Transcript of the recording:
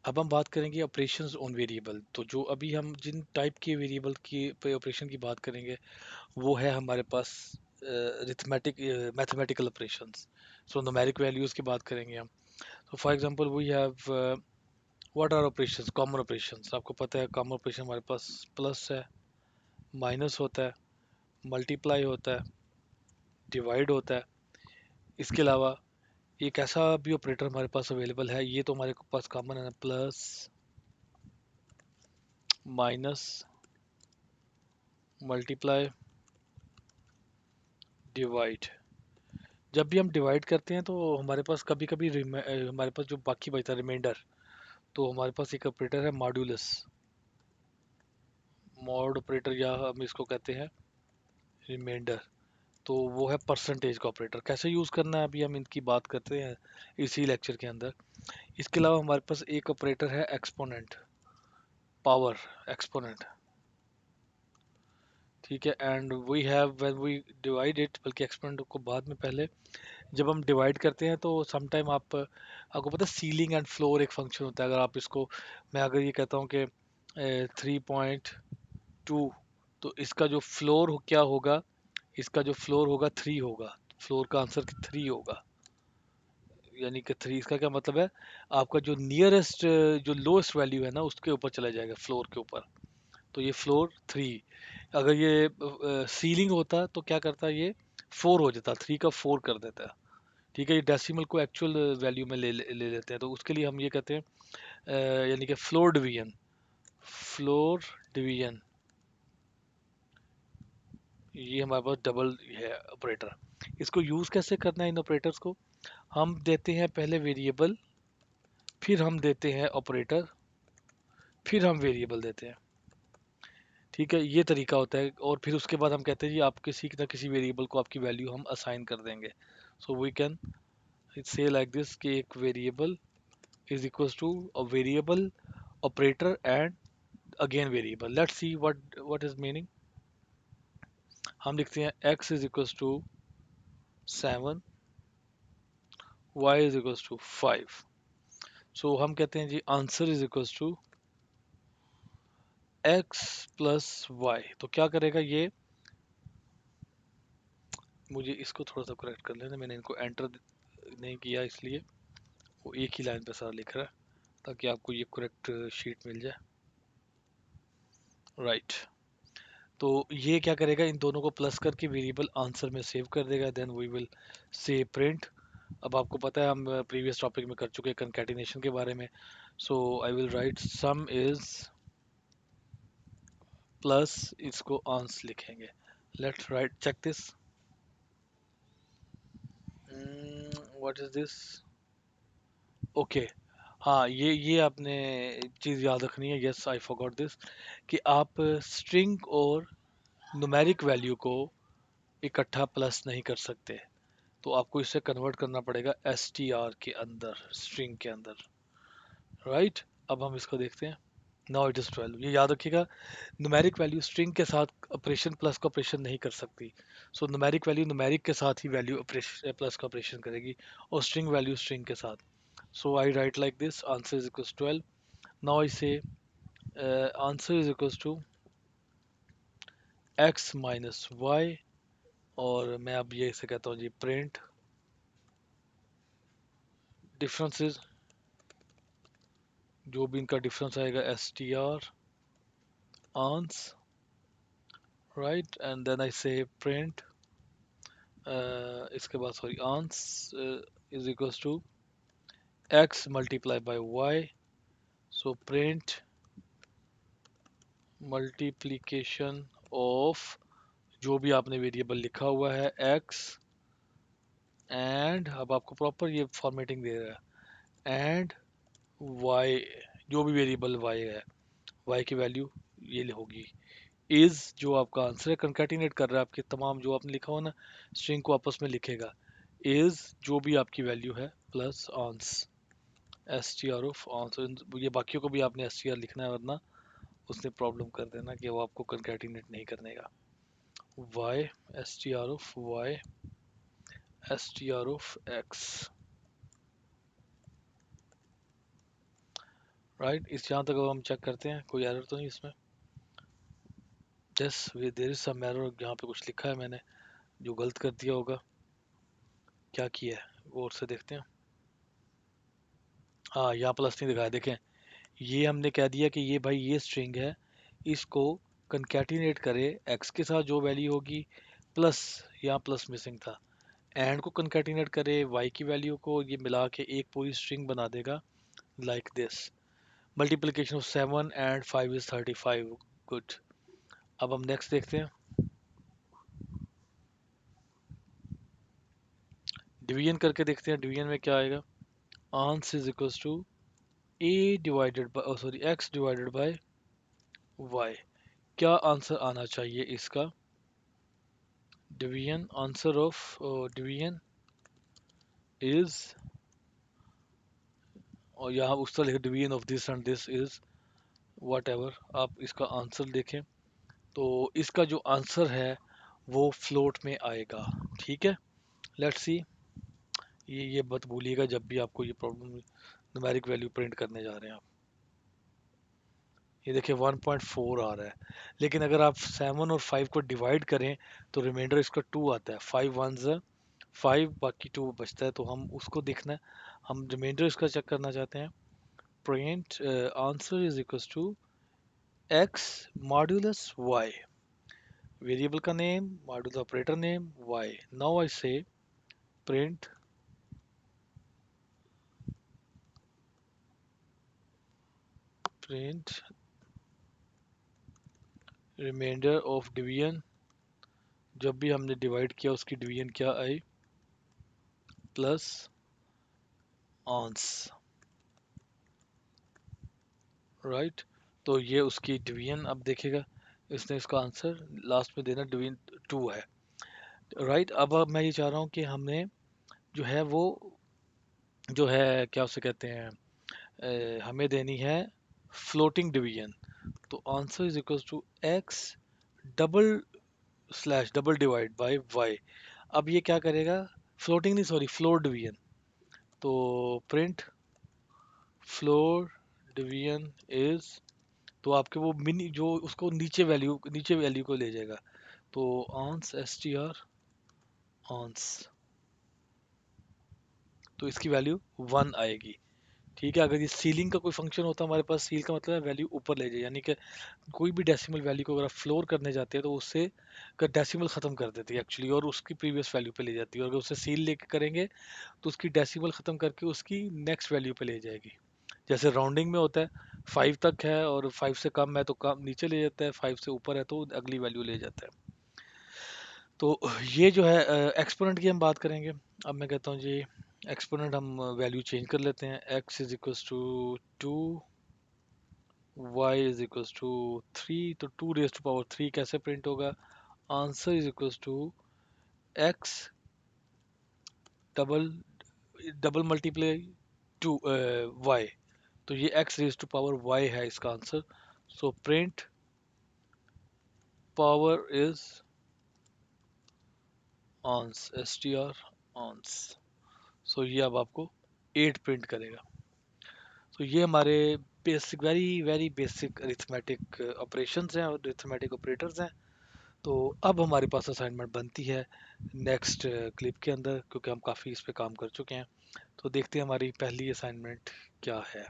अब हम बात करेंगे ऑपरेशंस ऑन वेरिएबल। तो जो अभी हम जिन टाइप के वेरिएबल की पे ऑपरेशन की बात करेंगे वो है हमारे पास arithmetic mathematical operations. So numeric values की बात करेंगे हम। तो for example we have what are operations, common operations. आपको पता है कॉमन ऑपरेशन हमारे पास प्लस है, माइनस होता है, मल्टीप्लाई होता है, डिवाइड होता है। इसके अलावा एक ऐसा भी ऑपरेटर हमारे पास अवेलेबल है, ये तो हमारे पास कॉमन है, प्लस, माइनस, मल्टीप्लाई, डिवाइड। जब भी हम डिवाइड करते हैं तो हमारे पास कभी कभी हमारे पास जो बाकी बचता है रिमाइंडर, तो हमारे पास एक ऑपरेटर है मॉड्यूलस, मॉड ऑपरेटर, या हम इसको कहते हैं रिमाइंडर। तो वो है परसेंटेज का ऑपरेटर। कैसे यूज़ करना है अभी हम इनकी बात करते हैं इसी लेक्चर के अंदर। इसके अलावा हमारे पास एक ऑपरेटर है एक्सपोनेंट, पावर एक्सपोनेंट। ठीक है, and we have when we divide it, बल्कि एक्सपोनेंट को बाद में, पहले जब हम डिवाइड करते हैं तो समटाइम आपको पता है सीलिंग एंड फ्लोर एक फंक्शन होता है। अगर आप इसको, मैं अगर ये कहता हूँ कि 3.2, तो इसका जो फ्लोर क्या होगा, इसका जो फ्लोर होगा 3 होगा। फ्लोर का आंसर 3 होगा। यानी कि 3, इसका क्या मतलब है, आपका जो नियरेस्ट, जो लोएस्ट वैल्यू है ना उसके ऊपर चला जाएगा, फ्लोर के ऊपर। तो ये फ्लोर 3। अगर ये सीलिंग होता तो क्या करता, ये 4 हो जाता, 3 का 4 कर देता। ठीक है, ये डेसिमल को एक्चुअल वैल्यू में ले लेते हैं, तो उसके लिए हम ये कहते हैं यानी कि फ्लोर डिवीजन। फ्लोर डिवीजन, ये हमारे पास डबल है ऑपरेटर। इसको यूज़ कैसे करना है इन ऑपरेटर्स को, हम देते हैं पहले वेरिएबल, फिर हम देते हैं ऑपरेटर, फिर हम वेरिएबल देते हैं। ठीक है, ये तरीका होता है। और फिर उसके बाद हम कहते हैं जी आप किसी ना किसी वेरिएबल को आपकी वैल्यू हम असाइन कर देंगे। So we can say like this कि एक variable is equals to a variable operator and again variable. Let's see what is meaning. हम लिखते हैं x is equals to 7, y is equals to 5। So हम कहते हैं जी answer is equals to x plus y. तो क्या करेगा ये, मुझे इसको थोड़ा सा करेक्ट कर लेना, मैंने इनको एंटर नहीं किया इसलिए वो एक ही लाइन पे सारा लिख रहा है, ताकि आपको ये करेक्ट शीट मिल जाए। राइट, तो ये क्या करेगा, इन दोनों को प्लस करके वेरिएबल आंसर में सेव कर देगा। Then we will say print. अब आपको पता है हम प्रीवियस टॉपिक में कर चुके हैं कंकैटिनेशन के बारे में। So I will write sum is plus, इसको आंस लिखेंगे। Let's write check this. What is this, okay. हाँ, ये आपने चीज़ याद रखनी है, यस आई फॉरगॉट दिस, कि आप स्ट्रिंग और न्यूमेरिक वैल्यू को इकट्ठा प्लस नहीं कर सकते। तो आपको इसे कन्वर्ट करना पड़ेगा str के अंदर, स्ट्रिंग के अंदर। राइट, अब हम इसको देखते हैं। नाउ इट इज 12, ये याद रखिएगा। न्यूमेरिक वैल्यू स्ट्रिंग के साथ ऑपरेशन प्लस का ऑपरेशन नहीं कर सकती। सो न्यूमेरिक वैल्यू न्यूमेरिक के साथ ही वैल्यू ऑपरेशन प्लस का ऑपरेशन करेगी, और स्ट्रिंग वैल्यू स्ट्रिंग के साथ। So I write like this, answer is equals 12। Now I say answer is equals to x minus y. और मैं अब ये इसे कहता हूँ जी प्रिंट डिफरेंसेस, जो भी इनका डिफरेंस आएगा str ans, right, and then I say print, इसके बाद sorry ans is equals to x multiply by y। So print multiplication of, जो भी आपने वेरिएबल लिखा हुआ है x, एंड अब आपको प्रॉपर ये फॉर्मेटिंग दे रहा है, एंड y, जो भी वेरिएबल y है, y की वैल्यू ये होगी। इज, जो आपका आंसर है, कंकैटिनेट कर रहा है आपके तमाम जो आपने लिखा हो ना, स्ट्रिंग को आपस में लिखेगा। इज, जो भी आपकी वैल्यू है, plus ans, S T R of answer. ये बाकियों को भी आपने एस टी आर लिखना है, वरना उसने प्रॉब्लम कर देना कि वो आपको कंकैटिनेट नहीं करने का। Y, S T R of Y, S T R of X. Right. इस यहाँ तक अब हम चेक करते हैं कोई एरर तो नहीं इसमें। Yes, there is some error, यहाँ पे कुछ लिखा है मैंने जो गलत कर दिया होगा। क्या किया है गौर से देखते हैं। हाँ, यहाँ प्लस नहीं दिखाया, देखें। ये हमने कह दिया कि ये भाई ये स्ट्रिंग है, इसको कंकैटिनेट करे एक्स के साथ जो वैल्यू होगी, प्लस यहाँ प्लस मिसिंग था, एंड को कंकैटिनेट करे वाई की वैल्यू को, ये मिला के एक पूरी स्ट्रिंग बना देगा like this. Multiplication of 7 and 5 is 35। Good. अब हम नेक्स्ट देखते हैं। डिवीजन करके देखते हैं, डिवीजन में क्या आएगा। Ans is equals to a divided by, sorry, x divided by y. क्या आंसर आना चाहिए इसका। Division, answer of division is, और यहाँ उस तरह लिखे division of this and this is whatever, आप इसका आंसर देखें तो इसका जो आंसर है वो फ्लोट में आएगा। ठीक है, लेट्स सी। ये मत भूलिएगा जब भी आपको ये प्रॉब्लम न्यूमेरिक वैल्यू प्रिंट करने जा रहे हैं आप। ये देखिए 1.4 आ रहा है, लेकिन अगर आप 7 और 5 को डिवाइड करें तो रिमाइंडर इसका 2 आता है। 5 1 5, बाकी 2 बचता है, तो हम उसको देखना है। हम रिमाइंडर इसका चेक करना चाहते हैं। Print answer is equal to x modulus y, variable का name modulus operator name y. Now I say print print reminder of division, जब भी हमने डिवाइड किया उसकी डिवीजन क्या आई, प्लस आंस। राइट, तो ये उसकी डिवीजन अब देखेगा, इसने इसका आंसर लास्ट में देना डिवीजन 2 है। राइट, अब मैं ये चाह रहा हूँ कि हमने जो है वो जो है क्या उसे कहते हैं, हमें देनी है फ्लोटिंग डिवीजन। तो answer is equal to X double slash double divide by Y. अब ये क्या करेगा, फ्लोटिंग नहीं, सॉरी, फ्लोर डिवीजन। तो प्रिंट फ्लोर डिवीजन इज, तो आपके वो मिनी जो उसको नीचे वैल्यू को ले जाएगा। तो आंस एस टी आर आंस, तो इसकी वैल्यू 1 आएगी। ठीक है, अगर ये सीलिंग का कोई फंक्शन होता हमारे पास, सील का मतलब है वैल्यू ऊपर ले जाए, यानी कि कोई भी डेसिमल वैल्यू को अगर आप फ्लोर करने जाते हैं तो उससे का डेसिमल खत्म कर देती है एक्चुअली, और उसकी प्रीवियस वैल्यू पे ले जाती है। और अगर उससे सील लेके करेंगे तो उसकी डेसिमल खत्म करके उसकी नेक्स्ट वैल्यू पे ले जाएगी। जैसे राउंडिंग में होता है, 5 तक है और 5 से कम है तो कम नीचे ले जाता है, 5 से ऊपर है तो अगली वैल्यू ले जाता है। तो ये जो है एक्सपोनेंट की हम बात करेंगे। अब मैं कहता हूँ जी, एक्सपोनेंट हम वैल्यू चेंज कर लेते हैं। x is equals to 2, y is equals to 3, तो 2 रेज टू पावर 3 कैसे प्रिंट होगा। Answer is equals to x double double multiply to y, तो ये x raise to power y है इसका answer. So print power is ans S T R ans. So ये अब आपको 8 प्रिंट करेगा। तो ये हमारे basic, very very basic arithmetic operations हैं और अरिथमेटिक ऑपरेटर्स हैं। तो अब हमारे पास असाइनमेंट बनती है नेक्स्ट क्लिप के अंदर, क्योंकि हम काफ़ी इस पे काम कर चुके हैं। तो देखते हैं हमारी पहली असाइनमेंट क्या है।